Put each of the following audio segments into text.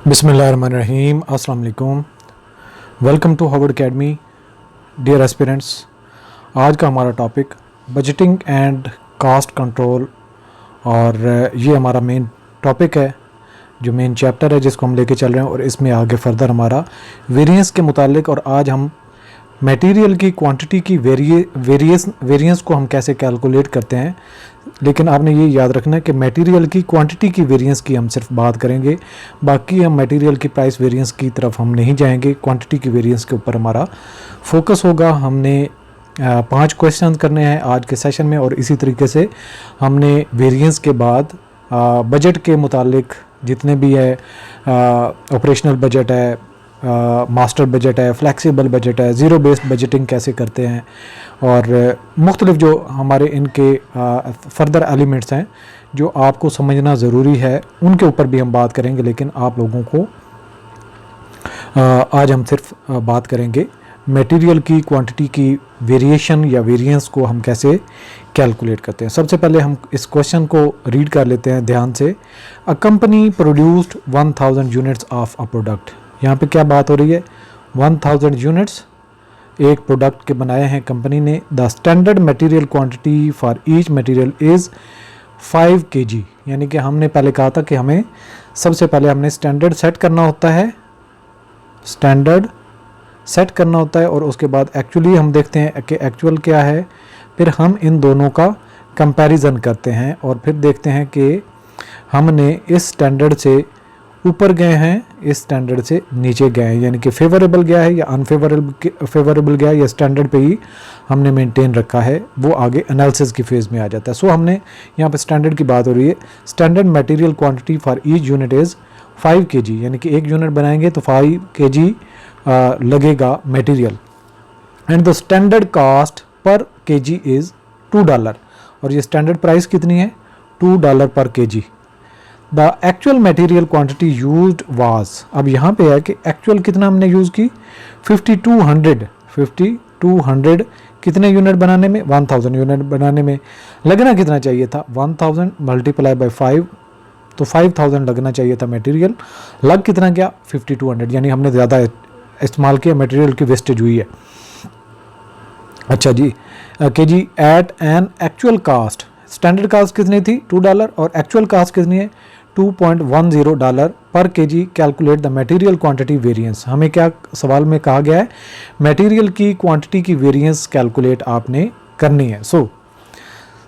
बिस्मिल्लाहिर्रहमानिर्रहीम अस्सलाम वालेकुम। Welcome to Harvard academy dear aspirants. आज का हमारा topic budgeting and cost control और ये हमारा मेन टॉपिक है, जो मेन चैप्टर है जिसको हम लेके चल रहे हैं और इसमें आगे फर्दर हमारा वेरिएंस के मुतालिक। और आज हम मटेरियल की क्वांटिटी की वेरिएंस को हम कैसे कैलकुलेट करते हैं, लेकिन आपने ये याद रखना है कि मटेरियल की क्वांटिटी की वेरिएंस की हम सिर्फ बात करेंगे, बाकी हम मटेरियल की प्राइस वेरिएंस की तरफ हम नहीं जाएंगे। क्वांटिटी की वेरिएंस के ऊपर हमारा फोकस होगा। हमने 5 क्वेश्चन करने हैं आज के सेशन में और इसी तरीके से हमने वेरिएंस के बाद बजट के मुतालिक जितने भी है, ऑपरेशनल बजट है, मास्टर बजट है, फ्लेक्सिबल बजट है, ज़ीरो बेस्ड बजटिंग कैसे करते हैं और मुख्तलिफ जो हमारे इनके फर्दर एलिमेंट्स हैं जो आपको समझना ज़रूरी है, उनके ऊपर भी हम बात करेंगे। लेकिन आप लोगों को आज हम सिर्फ बात करेंगे मटेरियल की क्वांटिटी की वेरिएशन या वेरिएंस को हम कैसे कैलकुलेट करते हैं। सबसे पहले हम इस क्वेश्चन को रीड कर लेते हैं ध्यान से। A company produced 1000 units of a product. यहाँ पे क्या बात हो रही है? 1000 यूनिट्स एक प्रोडक्ट के बनाए हैं कंपनी ने। The standard material quantity for each material is 5 kg। यानी कि हमने पहले कहा था कि हमें सबसे पहले हमने स्टैंडर्ड सेट करना होता है, स्टैंडर्ड सेट करना होता है और उसके बाद एक्चुअली हम देखते हैं कि एक्चुअल क्या है, फिर हम इन दोनों का कंपैरिजन करते हैं और फिर देखते हैं कि हमने इस स्टैंडर्ड से ऊपर गए हैं, इस स्टैंडर्ड से नीचे गए हैं, यानी कि फेवरेबल गया है या अनफेवरेबल गया है या स्टैंडर्ड पे ही हमने मेंटेन रखा है, वो आगे एनालिसिस की फेज़ में आ जाता है। सो हमने यहाँ पे स्टैंडर्ड की बात हो रही है। Standard material quantity for each unit is 5 kg, यानी कि एक यूनिट बनाएंगे तो 5 kg लगेगा material. And the standard cost per kg is $2 और ये स्टैंडर्ड प्राइस कितनी है? $2 पर kg। The actual material quantity used was, अब यहाँ पे है कि एक्चुअल कितना हमने यूज़ की? 5200 कितने यूनिट बनाने में? 1000 यूनिट बनाने में लगना कितना चाहिए था? 1000 मल्टीप्लाई बाय 5, तो 5000 लगना चाहिए था मटेरियल। लग कितना गया? 5200, यानी हमने ज़्यादा इस्तेमाल किया, मटेरियल की वेस्टेज हुई है। अच्छा जी, kg at an actual cost, standard cost कितनी थी? $2 और एक्चुअल कास्ट कितनी है? $2.10 पर kg। Calculate the material quantity variance. हमें क्या सवाल में कहा गया है? मटेरियल की क्वांटिटी की वेरिएंस कैलकुलेट आपने करनी है। सो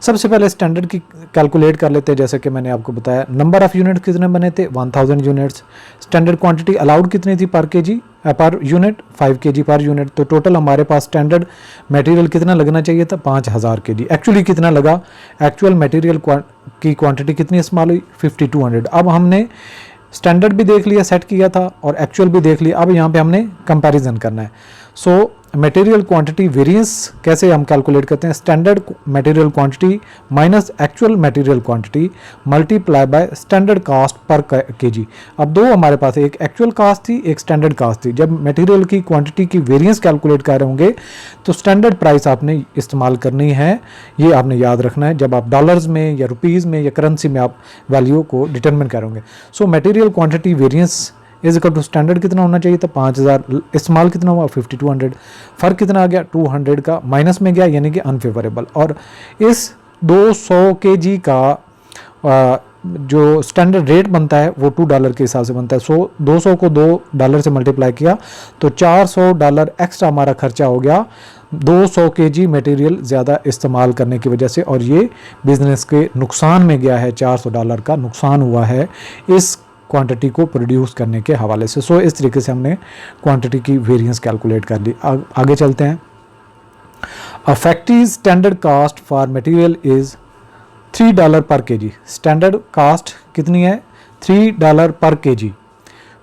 सबसे पहले स्टैंडर्ड की कैलकुलेट कर लेते हैं। जैसे कि मैंने आपको बताया, नंबर ऑफ यूनिट कितने बने थे? 1000 यूनिट्स। स्टैंडर्ड क्वांटिटी अलाउड कितनी थी पर kg per unit? 5 kg per unit. तो टोटल हमारे पास स्टैंडर्ड मटेरियल कितना लगना चाहिए था? 5000 kg। एक्चुअली कितना लगा? एक्चुअल मटेरियल की क्वांटिटी कितनी इस्तेमाल हुई? 5200। अब हमने स्टैंडर्ड भी देख लिया, सेट किया था, और एक्चुअल भी देख लिया। अब यहाँ पे हमने कंपैरिजन करना है। सो मटेरियल क्वांटिटी वेरिएंस कैसे हम कैलकुलेट करते हैं? Standard material quantity minus actual material quantity multiply by standard cost per kg। अब दो हमारे पास, एक एक्चुअल कास्ट थी, एक स्टैंडर्ड कास्ट थी। जब मटेरियल की क्वांटिटी की वेरिएंस कैलकुलेट कर रहे होंगे तो स्टैंडर्ड प्राइस आपने इस्तेमाल करनी है, ये आपने याद रखना है जब आप डॉलर्स में या रुपीज़ में या करेंसी में आप वैल्यू को डिटरमिन करोगे। So material quantity variance is equal to standard कितना होना चाहिए था? 5000, इस्तेमाल कितना हुआ? 5200। फ़र्क कितना आ गया? 200 का माइनस में गया, यानी कि अनफेवरेबल। और इस 200 kg का जो स्टैंडर्ड रेट बनता है वो $2 के हिसाब से बनता है। सो 200 को $2 से मल्टीप्लाई किया तो $400 एक्स्ट्रा हमारा खर्चा हो गया 200 kg मटेरियल ज़्यादा इस्तेमाल करने की वजह से, और ये बिज़नेस के नुकसान में गया है। $400 का नुकसान हुआ है इस क्वांटिटी को प्रोड्यूस करने के हवाले से। सो इस तरीके से हमने क्वांटिटी की वेरिएंस कैलकुलेट कर ली। आगे चलते हैं। A factory standard cost for material is $3 per kg। Standard cost कितनी है? $3 per kg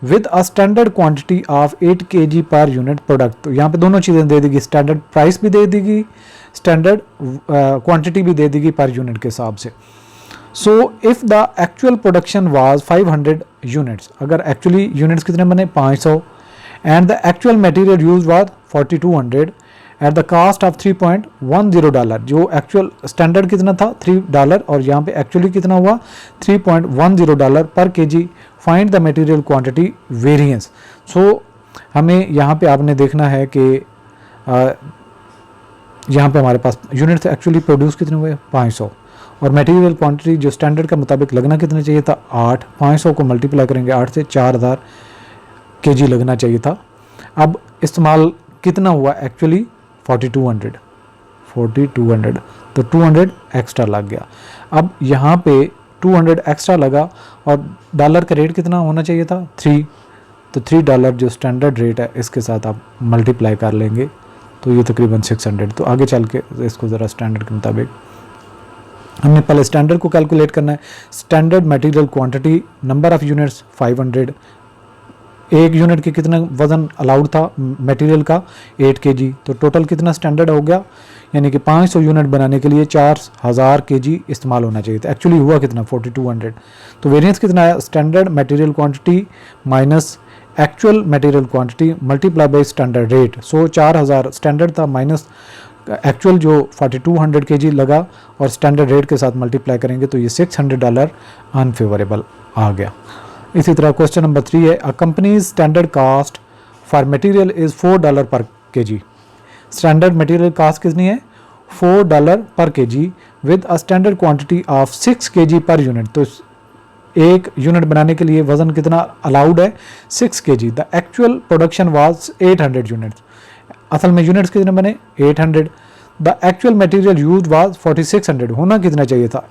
with a standard quantity of 8 kg per unit product. तो यहाँ पे दोनों चीज़ें दे देगी, स्टैंडर्ड प्राइस भी दे देगी, स्टैंडर्ड क्वांटिटी भी दे देगी पर यूनिट के हिसाब से। So if the actual production was 500 units, अगर एक्चुअली यूनिट्स कितने बने? 500, and the actual material use was 4200 at the cost of $3.10। जो एक्चुअल स्टैंडर्ड कितना था? $3 और यहाँ पे एक्चुअली कितना हुआ? $3.10 per kg find the material quantity variance. So हमें यहाँ पे आपने देखना है कि यहाँ पे हमारे पास यूनिट्स एक्चुअली प्रोड्यूस कितने हुए 500 और मटेरियल क्वांटिटी जो स्टैंडर्ड का मुताबिक लगना कितने चाहिए था 8, 500 को मल्टीप्लाई करेंगे 8 से 4000 केजी लगना चाहिए था। अब इस्तेमाल कितना हुआ एक्चुअली 4200, तो 200 एक्स्ट्रा लग गया। अब यहाँ पे 200 एक्स्ट्रा लगा और डॉलर का रेट कितना होना चाहिए था 3, तो $3 जो स्टैंडर्ड रेट है इसके साथ आप मल्टीप्लाई कर लेंगे तो ये तकरीबन 600। तो आगे चल के इसको ज़रा स्टैंडर्ड के मुताबिक हमने पहले स्टैंडर्ड को कैलकुलेट करना है। Standard material quantity number of units 500, एक यूनिट के कितना वज़न अलाउड था मटेरियल का 8 kg, तो टोटल कितना स्टैंडर्ड हो गया, यानी कि 500 यूनिट बनाने के लिए 4000 kg इस्तेमाल होना चाहिए था। एक्चुअली हुआ कितना 4200। तो वेरिएंस कितना आया, standard material quantity minus actual material quantity multiply by standard rate. So 4000 standard था माइनस एक्चुअल जो 4200 kg लगा और स्टैंडर्ड रेट के साथ मल्टीप्लाई करेंगे तो ये $600 अनफेवरेबल आ गया। इसी तरह क्वेश्चन नंबर 3 है, a company's standard cost for material is $4 per kg। Standard material cast कितनी है $4 per kg with a standard quantity of 6 kg per unit. तो एक यूनिट बनाने के लिए वज़न कितना अलाउड है 6 kg। The actual production was 800 units, असल में यूनिट्स कितने बने 800। The actual material use was 4600, होना कितना चाहिए था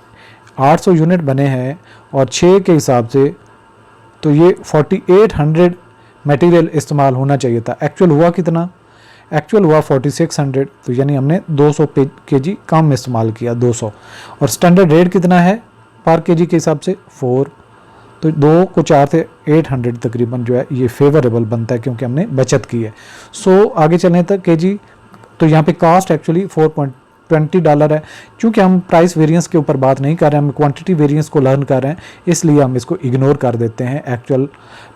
800 यूनिट बने हैं और 6 के हिसाब से तो ये 4800 मटेरियल इस्तेमाल होना चाहिए था। एक्चुअल हुआ कितना, एक्चुअल हुआ 4600, तो यानी हमने 200 kg कम इस्तेमाल किया 200। और स्टैंडर्ड रेट कितना है पर kg के हिसाब से 4, तो 2 को 4 से 800 तकरीबन जो है ये फेवरेबल बनता है क्योंकि हमने बचत की है। सो आगे चलने तक kg, तो यहाँ पे कास्ट एक्चुअली $4.20 है। चूँकि हम प्राइस वेरिएंस के ऊपर बात नहीं कर रहे हैं, हम क्वांटिटी वेरिएंस को लर्न कर रहे हैं, इसलिए हम इसको इग्नोर कर देते हैं। एक्चुअल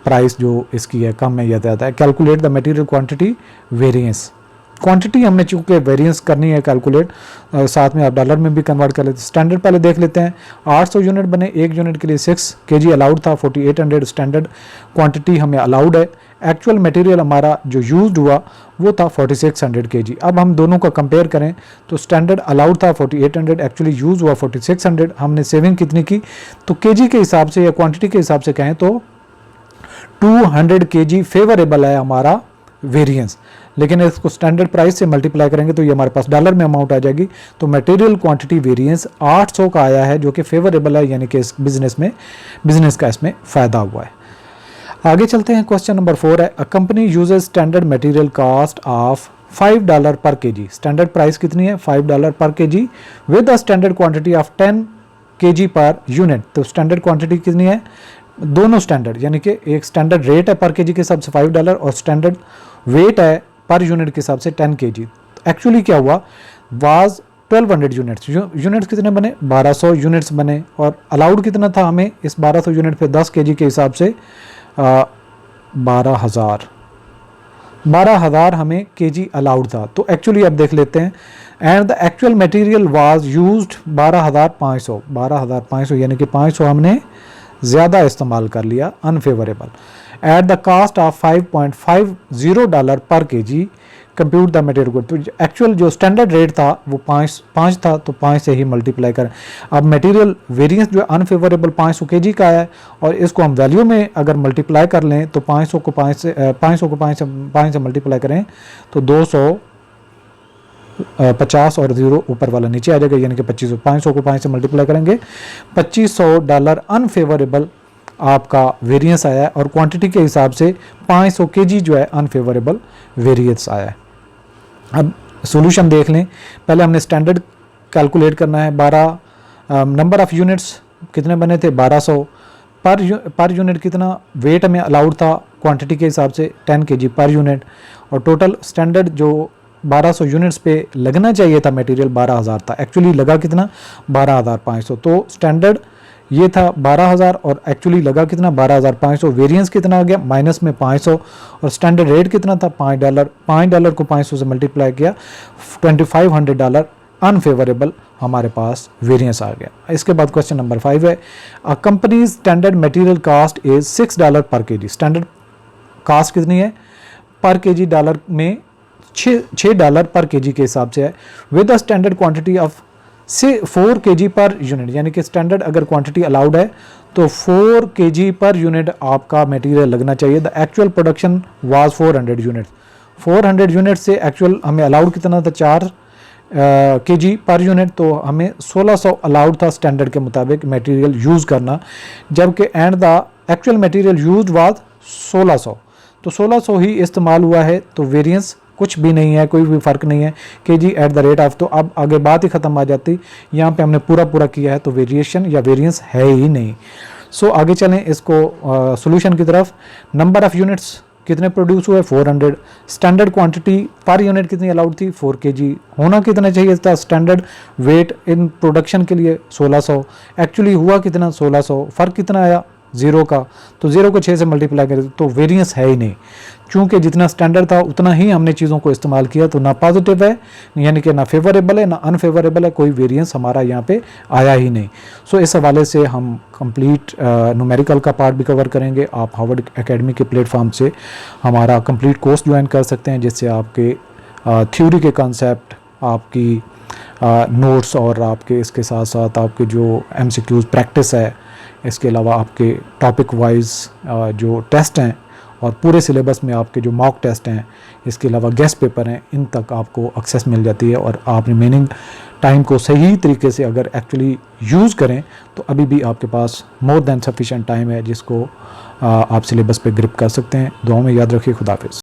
प्राइस जो इसकी है कम है या ज़्यादा है। Calculate the material quantity variance, quantity हमने चूँकि वेरिएंस करनी है कैलकुलेट, साथ में आप डॉलर में भी कन्वर्ट कर लेते हैं। स्टैंडर्ड पहले देख लेते हैं, 800 यूनिट बने, एक यूनिट के लिए 6 kg अलाउड था, 4800 स्टैंडर्ड क्वांटिटी हमें अलाउड है। एक्चुअल मटेरियल हमारा जो यूज्ड हुआ वो था 4600 kg। अब हम दोनों का कंपेयर करें तो स्टैंडर्ड अलाउड था 4800, एक्चुअली यूज हुआ 4600। हमने सेविंग कितनी की, तो kg के हिसाब से या क्वांटिटी के हिसाब से कहें तो 200 kg फेवरेबल है हमारा वेरिएंस। लेकिन इसको स्टैंडर्ड प्राइस से मल्टीप्लाई करेंगे तो ये हमारे पास डॉलर में अमाउंट आ जाएगी। तो मटेरियल क्वांटिटी वेरिएंस 800 का आया है जो कि फेवरेबल है, यानी कि इस बिजनेस का इसमें फ़ायदा हुआ है। आगे चलते हैं, क्वेश्चन नंबर 4 है, a company uses standard material cost of $5 per kg। Standard price कितनी है $5 per kg with a standard quantity of 10 kg per unit. तो स्टैंडर्ड क्वांटिटी कितनी है, दोनों स्टैंडर्ड, यानी कि एक स्टैंडर्ड रेट है पर kg के हिसाब से $5 और स्टैंडर्ड वेट है पर यूनिट के हिसाब से 10 kg। एक्चुअली क्या हुआ, वाज 1200 यूनिट्स, यूनिट्स कितने बने 1200 यूनिट्स बने और अलाउड कितना था हमें इस 1200 यूनिट पे 10 kg के हिसाब से 12,000 हमें kg अलाउड था। तो एक्चुअली अब देख लेते हैं, and the actual material was used 12,500 यानी कि 500 हमने ज़्यादा इस्तेमाल कर लिया, unfavourable. At the cost of $5.50 per kg compute the material. तो एक्चुअल जो स्टैंडर्ड रेट था वो 5 था, तो 5 से ही मल्टीप्लाई करें। अब मटेरियल वेरिएंस जो है अनफेवरेबल 500 kg का है और इसको हम वैल्यू में अगर मल्टीप्लाई कर लें तो 500 को 5 से मल्टीप्लाई करें तो 250 और 0 ऊपर वाला नीचे आ जाएगा, यानी कि 2500। 500 को 5 से मल्टीप्लाई करेंगे $2500 अनफेवरेबल आपका वेरिएंस आया है और क्वांटिटी के हिसाब से 500 kg जो है अनफेवरेबल वेरिएंस आया है। अब सॉल्यूशन देख लें, पहले हमने स्टैंडर्ड कैलकुलेट करना है। 12 नंबर ऑफ़ यूनिट्स कितने बने थे 1200, पर यूनिट कितना वेट हमें अलाउड था क्वांटिटी के हिसाब से 10 kg पर यूनिट, और टोटल स्टैंडर्ड जो 1200 यूनिट्स पे लगना चाहिए था मटेरियल 12,000 था, एक्चुअली लगा कितना 12,500। तो स्टैंडर्ड ये था 12,000 और एक्चुअली लगा कितना 12,500। वेरिएंस कितना आ गया माइनस में 500 और स्टैंडर्ड रेट कितना था $5 को 500 से मल्टीप्लाई किया $2,500 अनफेवरेबल हमारे पास वेरिएंस आ गया। इसके बाद क्वेश्चन नंबर 5 है, a company standard material cost is $6 per KG. Standard cost कितनी है पर केजी डॉलर में? $6 पर केजी के हिसाब से है, with a standard quantity of 4 KG per unit, यानी कि स्टैंडर्ड अगर क्वांटिटी अलाउड है तो 4 केजी पर यूनिट आपका मटेरियल लगना चाहिए। The actual production was 400 unit. 400 unit से एक्चुअल हमें अलाउड कितना था? 4 केजी पर यूनिट, तो हमें 1600 अलाउड था स्टैंडर्ड के मुताबिक मटेरियल यूज़ करना, जबकि and the actual material used was 1600, तो 1600 ही इस्तेमाल हुआ है। तो वेरिएंस कुछ भी नहीं है, कोई भी फ़र्क नहीं है KG at the rate of, तो अब आगे बात ही ख़त्म आ जाती। यहाँ पे हमने पूरा किया है तो वेरिएशन या वेरिएंस है ही नहीं। सो आगे चलें इसको सॉल्यूशन की तरफ। नंबर ऑफ़ यूनिट्स कितने प्रोड्यूस हुए? 400। स्टैंडर्ड क्वांटिटी पर यूनिट कितनी अलाउड थी? 4 केजी। होना कितना चाहिए था स्टैंडर्ड वेट इन प्रोडक्शन के लिए? 1600। एक्चुअली हुआ कितना? 1600। फ़र्क कितना आया? 0 का, तो 0 को 6 से मल्टीप्लाई करें तो वेरिएंस है ही नहीं। चूँकि जितना स्टैंडर्ड था उतना ही हमने चीज़ों को इस्तेमाल किया, तो ना पॉजिटिव है, यानी कि ना फेवरेबल है ना अनफेवरेबल है, कोई वेरिएंस हमारा यहाँ पे आया ही नहीं। सो इस हवाले से हम कंप्लीट न्यूमेरिकल का पार्ट भी कवर करेंगे। आप हार्वर्ड एकेडमी के प्लेटफॉर्म से हमारा कंप्लीट कोर्स ज्वाइन कर सकते हैं, जिससे आपके थ्योरी के कॉन्सेप्ट, आपकी नोट्स और आपके इसके साथ साथ आपके जो MCQs प्रैक्टिस है, इसके अलावा आपके टॉपिक वाइज जो टेस्ट हैं और पूरे सिलेबस में आपके जो मॉक टेस्ट हैं, इसके अलावा गेस्ट पेपर हैं, इन तक आपको एक्सेस मिल जाती है। और आप रिमेनिंग टाइम को सही तरीके से अगर एक्चुअली यूज़ करें तो अभी भी आपके पास मोर दैन सफिशिएंट टाइम है, जिसको आप सिलेबस पे ग्रिप कर सकते हैं। दुआ में याद रखिए। खुदा हाफिज़।